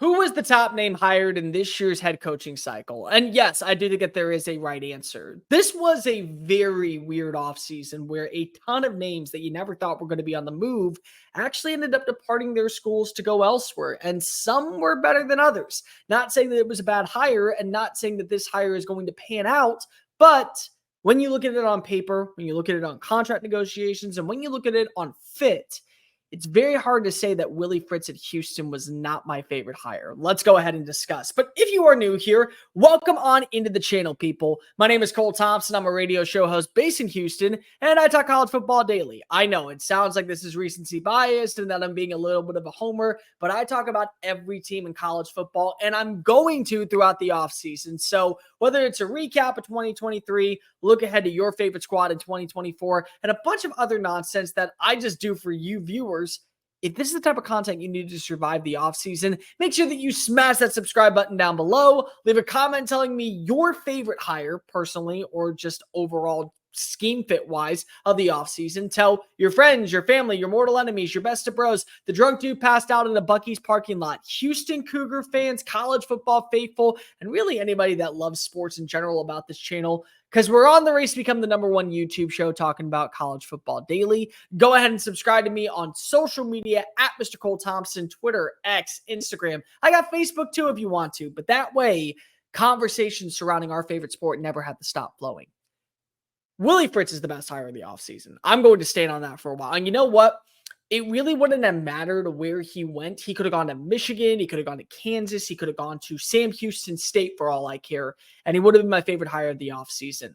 Who was the top name hired in this year's head coaching cycle? And yes, I do think that there is a right answer. This was a very weird offseason where a ton of names that you never thought were going to be on the move actually ended up departing their schools to go elsewhere. And some were better than others. Not saying that it was a bad hire and not saying that this hire is going to pan out, but when you look at it on paper, when you look at it on contract negotiations, and when you look at it on fit, it's very hard to say that Willie Fritz at Houston was not my favorite hire. Let's go ahead and discuss. But if you are new here, welcome on into the channel, people. My name is Cole Thompson. I'm a radio show host based in Houston, and I talk college football daily. I know it sounds like this is recency biased and that I'm being a little bit of a homer, but I talk about every team in college football, and I'm going to throughout the offseason. So whether it's a recap of 2023, look ahead to your favorite squad in 2024, and a bunch of other nonsense that I just do for you viewers. If this is the type of content you need to survive the offseason, make sure that you smash that subscribe button down below. Leave a comment telling me your favorite hire personally or just overall scheme fit wise of the offseason. Tell your friends, your family, your mortal enemies, your best of bros, the drunk dude passed out in a Buc-ee's parking lot, Houston Cougar fans, college football faithful, and really anybody that loves sports in general about this channel, because we're on the race to become the #1 YouTube show talking about college football daily. Go ahead and subscribe to me on social media at Mr. Cole Thompson, Twitter, X, Instagram. I got Facebook too if you want to, but that way conversations surrounding our favorite sport never have to stop flowing. Willie Fritz is the best hire of the offseason. I'm going to stand on that for a while. And you know what? It really wouldn't have mattered where he went. He could have gone to Michigan. He could have gone to Kansas. He could have gone to Sam Houston State for all I care. And he would have been my favorite hire of the offseason.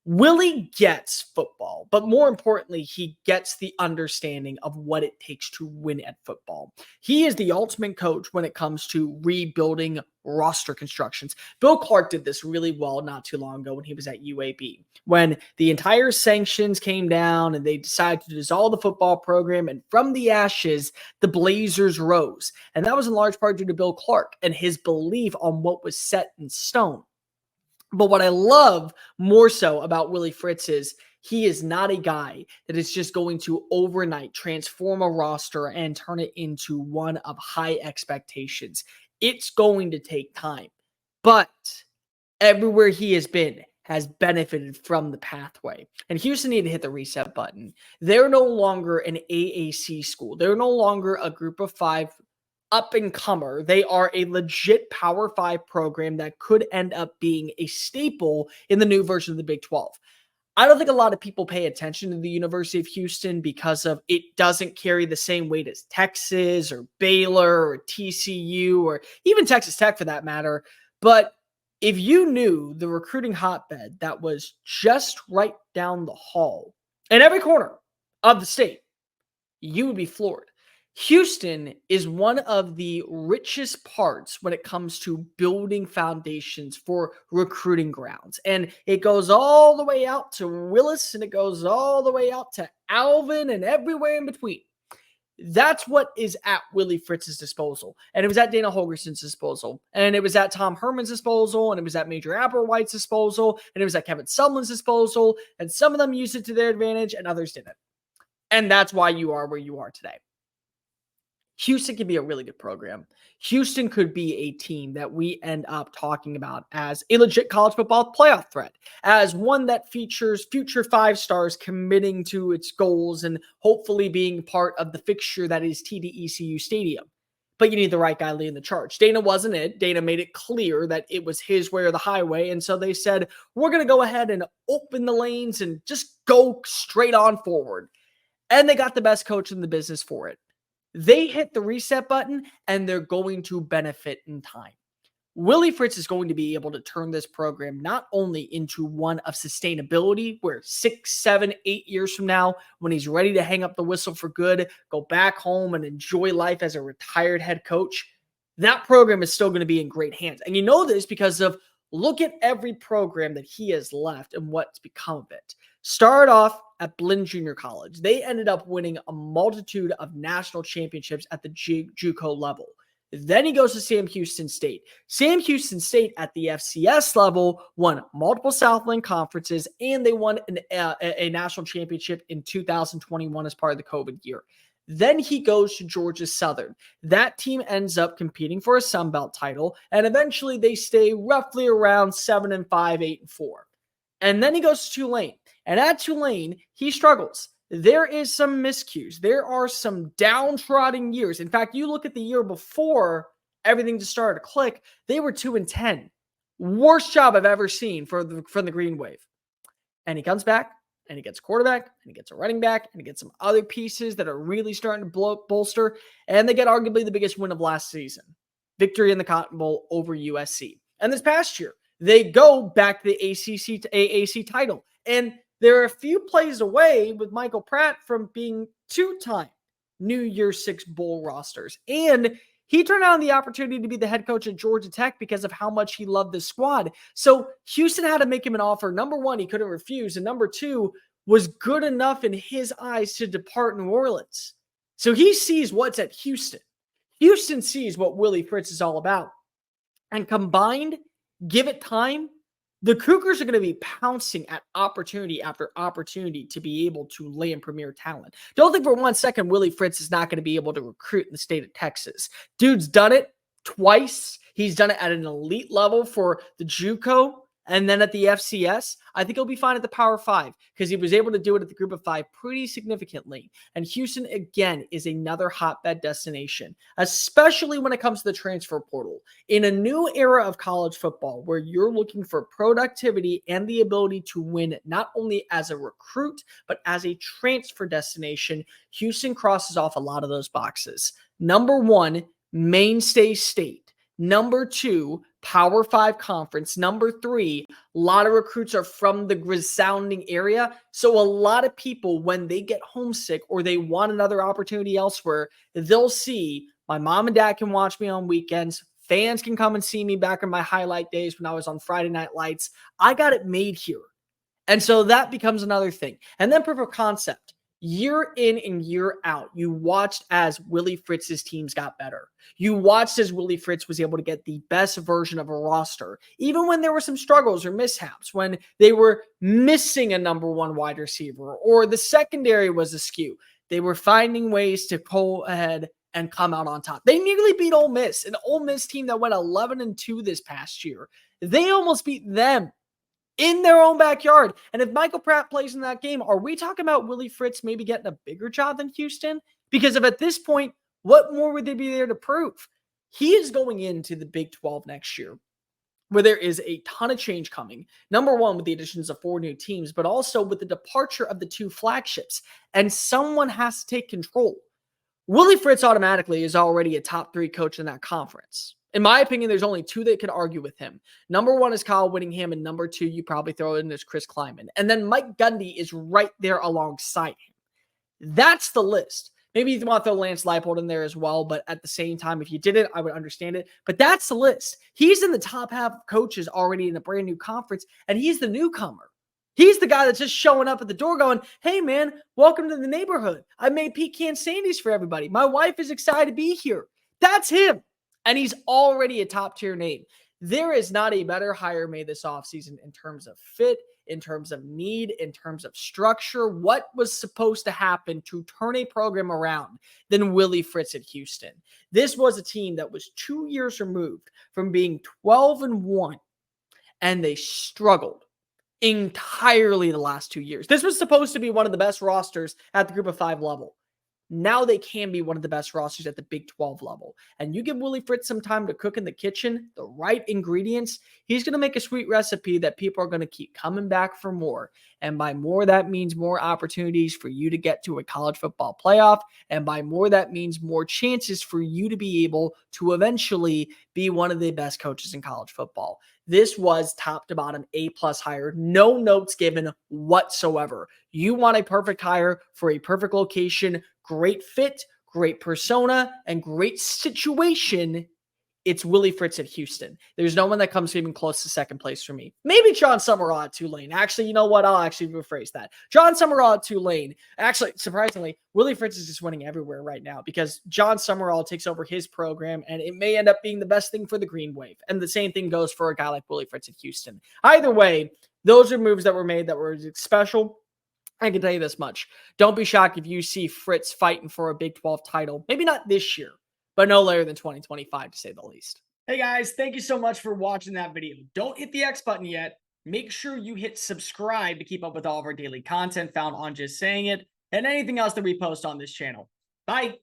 Willie gets football, but more importantly, he gets the understanding of what it takes to win at football. He is the ultimate coach when it comes to rebuilding roster constructions. Bill Clark did this really well not too long ago when he was at UAB. When the entire sanctions came down and they decided to dissolve the football program, and from the ashes, the Blazers rose. And that was in large part due to Bill Clark and his belief on what was set in stone. But what I love more so about Willie Fritz is he is not a guy that is just going to overnight transform a roster and turn it into one of high expectations. It's going to take time. But everywhere he has been has benefited from the pathway. And Houston needed to hit the reset button. They're no longer an AAC school. They're no longer a group of five up-and-comer. They are a legit Power 5 program that could end up being a staple in the new version of the Big 12. I don't think a lot of people pay attention to the University of Houston because of it doesn't carry the same weight as Texas or Baylor or TCU or even Texas Tech for that matter. But if you knew the recruiting hotbed that was just right down the hall in every corner of the state, you would be floored. Houston is one of the richest parts when it comes to building foundations for recruiting grounds. And it goes all the way out to Willis and it goes all the way out to Alvin and everywhere in between. That's what is at Willie Fritz's disposal. And it was at Dana Holgerson's disposal. And it was at Tom Herman's disposal. And it was at Major Applewhite's disposal. And it was at Kevin Sumlin's disposal. And some of them used it to their advantage and others didn't. And that's why you are where you are today. Houston could be a really good program. Houston could be a team that we end up talking about as a legit college football playoff threat, as one that features future 5-stars committing to its goals and hopefully being part of the fixture that is TDECU Stadium. But you need the right guy leading the charge. Dana wasn't it. Dana made it clear that it was his way or the highway. And so they said, we're going to go ahead and open the lanes and just go straight on forward. And they got the best coach in the business for it. They hit the reset button and they're going to benefit in time. Willie Fritz is going to be able to turn this program not only into one of sustainability, where 6, 7, 8 years from now, when he's ready to hang up the whistle for good, go back home and enjoy life as a retired head coach, that program is still going to be in great hands. And you know this because of look at every program that he has left and what's become of it. Start off at Blinn Junior College. They ended up winning a multitude of national championships at the JUCO level. Then he goes to Sam Houston State. Sam Houston State at the FCS level won multiple Southland conferences, and they won a national championship in 2021 as part of the COVID year. Then he goes to Georgia Southern. That team ends up competing for a Sun Belt title, and eventually they stay roughly around 7-5, 8-4. And then he goes to Tulane. And at Tulane, he struggles. There is some miscues. There are some downtrodden years. In fact, you look at the year before everything just started to click, they were 2-10. Worst job I've ever seen from the Green Wave. And he comes back, and he gets a quarterback, and he gets a running back, and he gets some other pieces that are really starting to bolster, and they get arguably the biggest win of last season. Victory in the Cotton Bowl over USC. And this past year, they go back to the ACC to AAC title. And they're a few plays away with Michael Pratt from being two-time New Year's Six Bowl rosters. And he turned down the opportunity to be the head coach at Georgia Tech because of how much he loved the squad. So Houston had to make him an offer. Number one, he couldn't refuse. And number two, was good enough in his eyes to depart New Orleans. So he sees what's at Houston. Houston sees what Willie Fritz is all about. And combined, give it time, the Cougars are going to be pouncing at opportunity after opportunity to be able to land premier talent. Don't think for 1 second Willie Fritz is not going to be able to recruit in the state of Texas. Dude's done it twice. He's done it at an elite level for the JUCO and then at the FCS. I think he'll be fine at the Power 5 because he was able to do it at the Group of 5 pretty significantly. And Houston, again, is another hotbed destination, especially when it comes to the transfer portal. In a new era of college football where you're looking for productivity and the ability to win not only as a recruit, but as a transfer destination, Houston crosses off a lot of those boxes. Number one, mainstay state. Number two, Power 5 conference. Number three, a lot of recruits are from the resounding area. So a lot of people, when they get homesick or they want another opportunity elsewhere, they'll see my mom and dad can watch me on weekends. Fans can come and see me back in my highlight days when I was on Friday Night Lights. I got it made here. And so that becomes another thing. And then proof of concept. Year in and year out, you watched as Willie Fritz's teams got better. You watched as Willie Fritz was able to get the best version of a roster, even when there were some struggles or mishaps, when they were missing a number one wide receiver or the secondary was askew. They were finding ways to go ahead and come out on top. They nearly beat Ole Miss, an Ole Miss team that went 11-2 this past year. They almost beat them in their own backyard. And if Michael Pratt plays in that game, are we talking about Willie Fritz maybe getting a bigger job than Houston? Because if at this point, what more would they be there to prove? He is going into the Big 12 next year, where there is a ton of change coming. Number one, with the additions of 4 new teams, but also with the departure of the 2 flagships. And someone has to take control. Willie Fritz automatically is already a top 3 coach in that conference. In my opinion, there's only 2 that can argue with him. Number 1 is Kyle Whittingham, and number 2, you probably throw in as Chris Kleiman. And then Mike Gundy is right there alongside him. That's the list. Maybe you want to throw Lance Leipold in there as well, but at the same time, if you did it, I would understand it. But that's the list. He's in the top half of coaches already in a brand new conference, and he's the newcomer. He's the guy that's just showing up at the door going, hey, man, welcome to the neighborhood. I made pecan sandies for everybody. My wife is excited to be here. That's him. And he's already a top-tier name. There is not a better hire made this offseason in terms of fit, in terms of need, in terms of structure, what was supposed to happen to turn a program around than Willie Fritz at Houston. This was a team that was 2 years removed from being 12-1, and they struggled entirely the last 2 years. This was supposed to be one of the best rosters at the Group of 5 level. Now they can be one of the best rosters at the Big 12 level. And you give Willie Fritz some time to cook in the kitchen, the right ingredients, he's going to make a sweet recipe that people are going to keep coming back for more. And by more, that means more opportunities for you to get to a college football playoff. And by more, that means more chances for you to be able to eventually be one of the best coaches in college football. This was top to bottom A+ hire. No notes given whatsoever. You want a perfect hire for a perfect location, great fit, great persona, and great situation. It's Willie Fritz at Houston. There's no one that comes even close to second place for me. Maybe John Summerall at Tulane. Actually, you know what? I'll actually rephrase that. John Summerall at Tulane. Actually, surprisingly, Willie Fritz is just winning everywhere right now because John Summerall takes over his program, and it may end up being the best thing for the Green Wave. And the same thing goes for a guy like Willie Fritz at Houston. Either way, those are moves that were made that were special. I can tell you this much. Don't be shocked if you see Fritz fighting for a Big 12 title. Maybe not this year, but no later than 2025, to say the least. Hey guys, thank you so much for watching that video. Don't hit the X button yet. Make sure you hit subscribe to keep up with all of our daily content found on Just Saying It and anything else that we post on this channel. Bye.